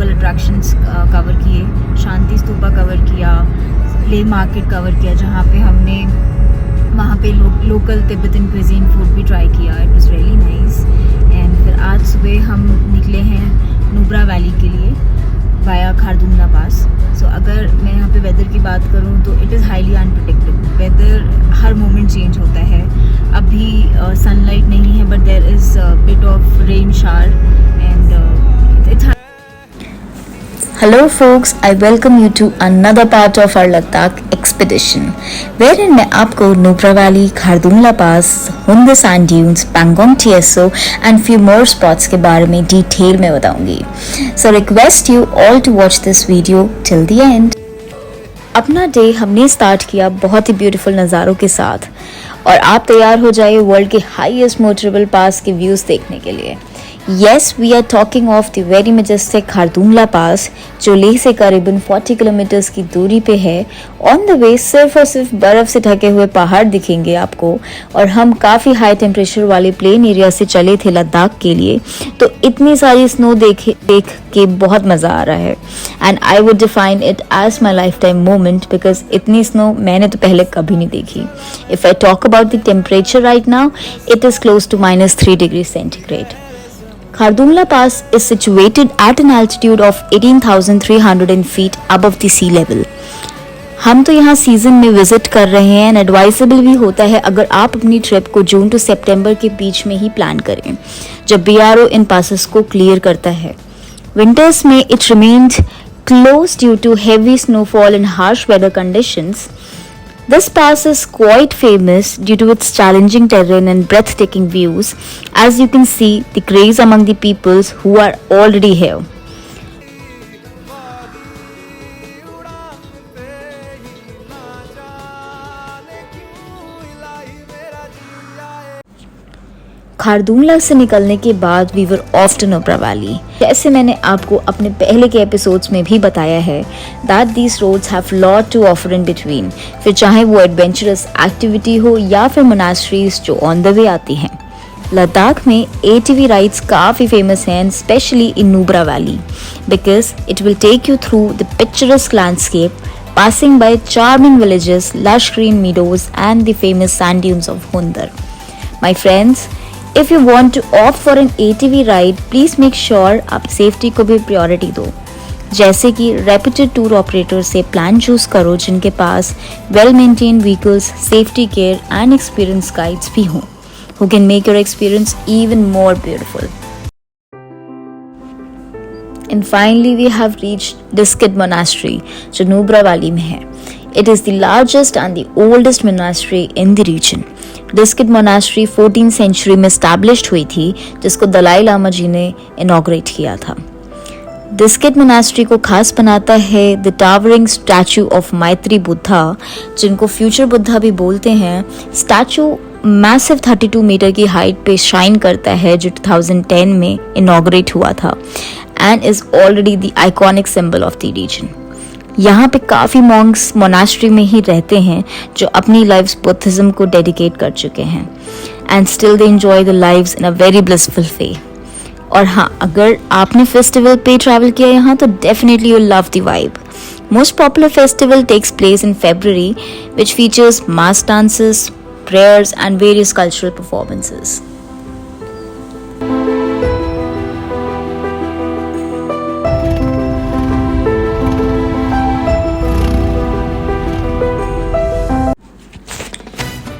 Local attractions cover किए, शांति stupa cover किया, ले मार्केट कवर किया जहाँ पे हमने वहाँ पे लोकल तिब्बतन क्विजीन फूड भी ट्राई किया. It was really nice. And फिर आज सुबह हम निकले हैं नुब्रा वैली के लिए वाया खारदुंगला पास. सो अगर मैं यहाँ पे वेदर की बात करूँ तो it is highly unpredictable. Weather हर मोमेंट चेंज होता है. अभी सनलाइट नहीं है but there is bit of rain shower and it's. Hello folks, I welcome you to another part of our Ladakh expedition, wherein मैं आपको Nubra valley, Khardungla pass, Hunder sand dunes, Pangong TSO and few more spots के बारे में detail में बताऊंगी. So request you all to watch this video till the end. अपना day हमने start किया बहुत ही ब्यूटीफुल नज़ारों के साथ और आप तैयार हो जाइए वर्ल्ड के हाईएस्ट मोटरेबल पास के व्यूज़ देखने के लिए. Yes, we are talking of the very majestic Khardungla पास जो लेह से करीबन 40 किलोमीटर्स की दूरी पे है. ऑन द वे सिर्फ और सिर्फ बर्फ़ से ढके हुए पहाड़ दिखेंगे आपको और हम काफ़ी हाई टेम्परेचर वाले प्लेन एरिया से चले थे लद्दाख के लिए, तो इतनी सारी स्नो देख के बहुत मज़ा आ रहा है. And I would define it as my lifetime moment because इतनी स्नो मैंने तो पहले कभी नहीं देखी. If I talk about the temperature right now, it is close to -3 degree centigrade. Khardungla Pass is situated at an altitude of 18,300 feet above the sea level. हम तो यहाँ सीजन में विजिट कर रहे हैं एंड एडवाइजेबल भी होता है अगर आप अपनी ट्रिप को जून टू सितंबर के बीच में ही प्लान करें जब BRO इन पासेस को क्लियर करता है. विंटर्स में it remained close due to heavy snowfall and harsh weather conditions. This pass is quite famous due to its challenging terrain and breathtaking views. As you can see, the craze among the peoples who are already here. Khardungla से निकलने के बाद we were off to Nubra valley. जैसे मैंने आपको अपने पहले के एपिसोड्स में भी बताया है that these roads have lot to offer in between. फिर चाहे वो एडवेंचरस एक्टिविटी हो या फिर मोनास्ट्रीज जो ऑन द वे आती हैं. लद्दाख में ATV राइड्स काफ़ी फेमस हैं specially in Nubra valley because it will take you through the picturesque landscape passing by charming villages, lush green meadows and the famous sand dunes of Hundar. My friends, if you want to opt for an ATV ride, please make sure आप safety को भी priority दो. जैसे कि reputed tour operator से plan choose करो जिनके पास well maintained vehicles, safety care and experience guides भी हों who can make your experience even more beautiful. And finally we have reached Diskit Monastery जो नुब्रा वैली में है. It is the largest and the oldest monastery in the region. Diskit Monastery 14th century में established हुई थी जिसको दलाई लामा जी ने inaugurate किया था. Diskit Monastery को खास बनाता है the towering statue of Maitri Buddha जिनको फ्यूचर बुद्धा भी बोलते हैं. स्टैचू मैसिव 32 मीटर की हाइट पे शाइन करता है जो 2010 में inaugurate हुआ था and is already the iconic symbol of the region. यहाँ पे काफ़ी मॉन्क्स मोनास्ट्री में ही रहते हैं जो अपनी लाइव्स बुद्धिज्म को डेडिकेट कर चुके हैं and still they enjoy the lives in a very blissful way. और हाँ, अगर आपने फेस्टिवल पे ट्रैवल किया यहाँ तो definitely you love the vibe. Most popular festival takes place in February which features mass dances, prayers and various cultural performances.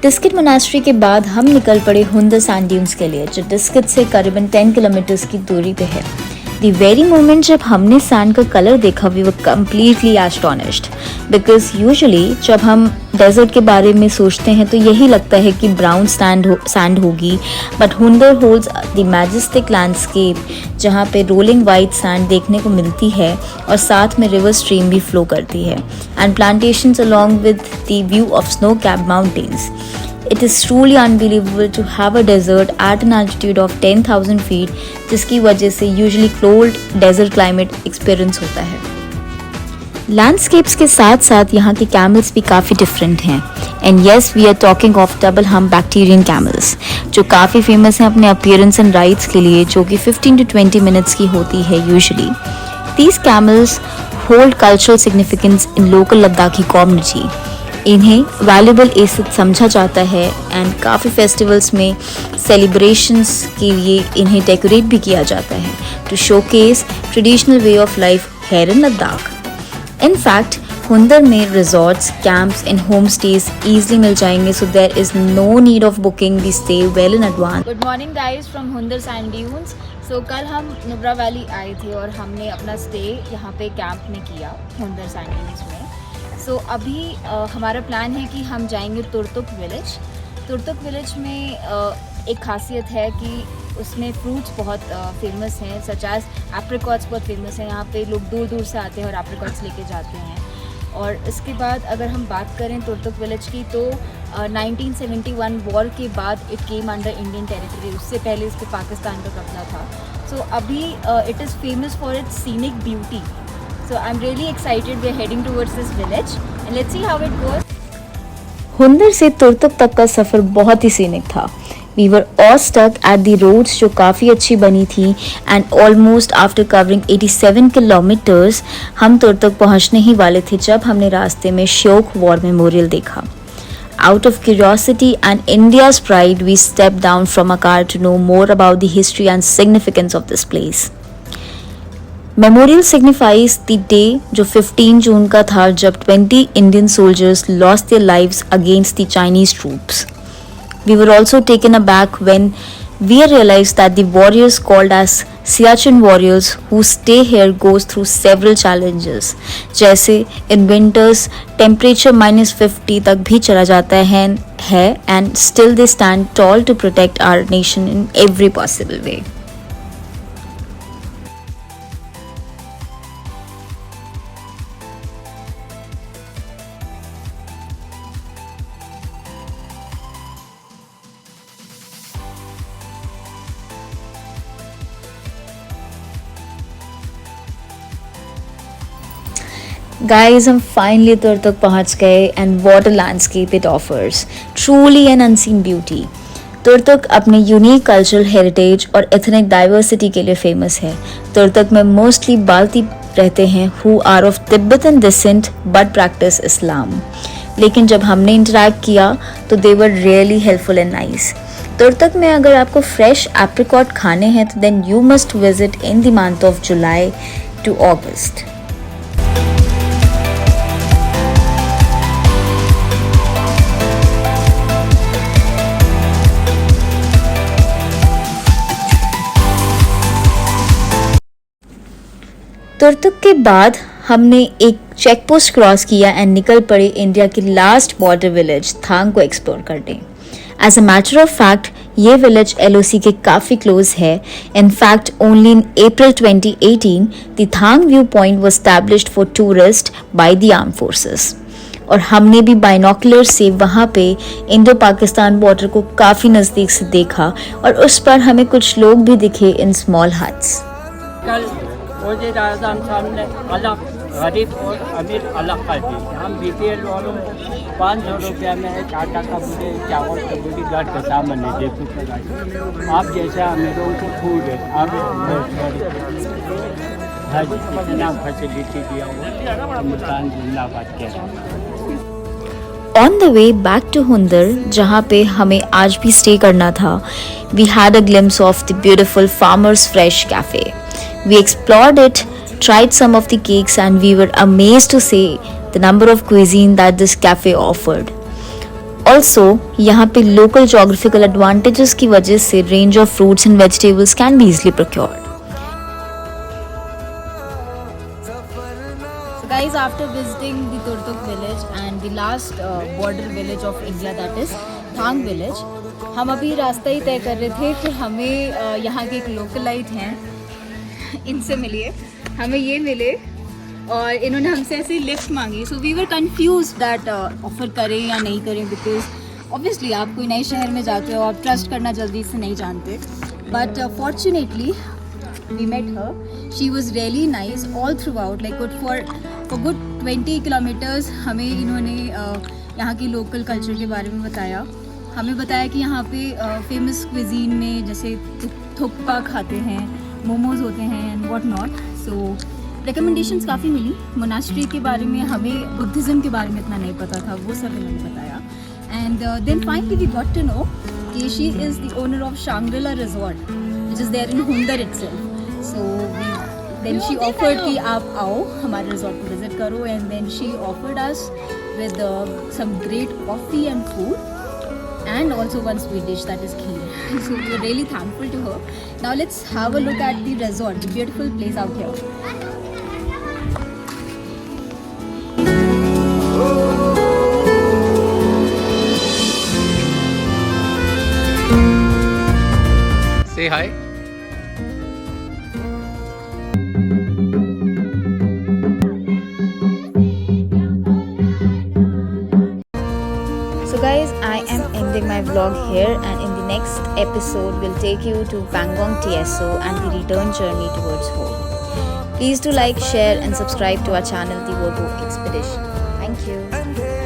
Diskit monastery के बाद हम निकल पड़े हुंदर सैंड ड्यून्स के लिए जो डिस्किट से करीबन 10 किलोमीटर्स की दूरी पे है. द वेरी मोमेंट जब हमने सैंड का कलर देखा we were completely astonished because usually जब हम डेजर्ट के बारे में सोचते हैं तो यही लगता है कि ब्राउन सैंड होगी, but Hunder holds the majestic landscape जहाँ पे रोलिंग वाइट सैंड देखने को मिलती है और साथ में रिवर स्ट्रीम भी फ्लो करती है and plantations along with the view of snow capped mountains. It is truly unbelievable to have a desert at an altitude of 10,000 feet जिसकी वजह से usually cold desert climate experience होता है. Landscapes के साथ साथ यहाँ के कैमल्स भी काफ़ी डिफरेंट हैं and yes we are talking of double hump Bactrian camels जो काफ़ी फेमस हैं अपने अपीयरेंस एंड राइड्स के लिए जो कि 15 to 20 मिनट्स की होती है usually. These camels hold cultural significance in local Ladakhi community. इन्हें वैल्यूबल एसेट समझा जाता है एंड काफ़ी फेस्टिवल्स में सेलिब्रेशंस के लिए इन्हें डेकोरेट भी किया जाता है to showcase traditional way of life here in Ladakh. In fact Hunder में resorts, camps and home stays easily मिल जाएंगे, so there is no need of booking the stay well in advance. Good morning guys from Hunder sand dunes. So कल हम Nubra valley आए थे और हमने अपना स्टे यहाँ पे कैंप में किया हुंदर सैंड ड्यून्स में. सो अभी हमारा प्लान है कि हम जाएंगे तुर्तुक विलेज. तुर्तुक विलेज में एक खासियत है कि उसमें फ्रूट्स बहुत फेमस हैं, सच एज एप्रिकॉट्स बहुत फेमस हैं. यहाँ पे लोग दूर दूर से आते हैं और एप्रिकॉट्स लेके जाते हैं. और इसके बाद अगर हम बात करें तुर्तुक विलेज की तो 1971 वॉर के बाद it came under Indian territory. उससे पहले इस पर पाकिस्तान का कब्जा था. सो अभी it is famous for its scenic beauty. So I'm really excited. We're heading towards this village and let's see how it goes. हुंदर से तुर्तुक तक का सफ़र बहुत ही सीनिक था. We were all stuck at the roads जो काफ़ी अच्छी बनी थी and almost after covering 87 kilometers हम तुर्तुक पहुंचने ही वाले थे जब हमने रास्ते में श्योक वॉर मेमोरियल देखा. Out of curiosity and India's pride, we stepped down from a car to know more about the history and significance of this place. Memorial signifies the day जो 15 जून का था जब 20 Indian soldiers lost their lives against the Chinese troops. We were also taken aback when we realize that the warriors called as Siachen warriors who stay here goes through several challenges. जैसे in winters temperature -50 तक भी चला जाता है and still they stand tall to protect our nation in every possible way. Guys, हम finally Turtuk पहुंच गए and water landscape it offers truly an unseen beauty. Turtuk अपने यूनिक कल्चरल हेरिटेज और एथनिक डाइवर्सिटी के लिए फेमस है. तुर्तुक में मोस्टली बाल्ती रहते हैं who are of Tibetan descent but practice Islam. लेकिन जब हमने इंटरेक्ट किया तो they were really helpful and nice. Turtuk में अगर आपको फ्रेश एप्रिकॉट खाने हैं तो then you must visit in the month of July to August. Turtuk के बाद हमने एक चेक पोस्ट क्रॉस किया एंड निकल पड़े इंडिया की लास्ट बॉर्डर विलेज थांग को एक्सप्लोर करने. As a matter of fact ये विलेज LOC के काफ़ी क्लोज है. In fact only in April 2018 the Thang view point was established for tourist by the arm forces. और हमने भी बाइनोकुलर से वहाँ पे इंडो पाकिस्तान बॉर्डर को काफ़ी नज़दीक से देखा और उस पर हमें कुछ लोग भी दिखे इन स्मॉल हट्स. वज़ीर आज़म साहब ने अलग गरीब और अमीर अलग कर दी. हम BPL वालों को 500 रुपया में एक आटा का बुरे चावल का बुरी गार्ड का सामान नहीं दे सकते. आप जैसे अमीरों को फूड है आप इतना फैसिलिटी दिया हुआ हिंदुस्तान जिंदाबाद के. On the way back to Hunder जहाँ पे हमें आज भी स्टे करना था, we had a glimpse of the beautiful farmers fresh cafe. We explored it, tried some of the cakes and we were amazed to see the number of cuisine that this cafe offered. Also, यहाँ पे local geographical advantages की वजह से range of fruits and vegetables can be easily procured. So guys, after visiting the Turtuk village and the last border village of India, that is Thang village, हम अभी रास्ता ही तय कर रहे थे कि हमें यहाँ के एक लोकलाइट हैं इनसे मिलिए. हमें ये मिले और इन्होंने हमसे ऐसे लिफ्ट मांगी. So we were confuse that offer करें या नहीं करें बिकॉज ऑब्वियसली आप कोई नए शहर में जाते हो, आप ट्रस्ट करना जल्दी से नहीं जानते. But fortunately we met her. She was really nice all throughout. Like for good 20 kilometers हमें इन्होंने यहाँ की लोकल कल्चर के बारे में बताया. हमें बताया कि यहाँ पे फेमस क्विजीन में जैसे थुक्पा खाते हैं, मोमोज होते हैं and what not. So recommendations काफ़ी मिली। मोनास्ट्री के बारे में हमें बुद्धिज़्म के बारे में इतना नहीं पता था, वो सब इन्होंने बताया। And then finally we got to know कि she is the owner of Shangrila resort which is there in Hunder itself. So then she offered कि आप आओ हमारे रिजॉर्ट को विजिट करो, and then she offered us with some great coffee and food and also one sweet dish, that is kheer. So we are really thankful to her. Now let's have a look at the resort, the beautiful place out here. Say hi. So guys, I am ending my vlog here, and in the next episode we'll take you to Pangong TSO and the return journey towards home. Please do like, share and subscribe to our channel The Voto Expedition. Thank you.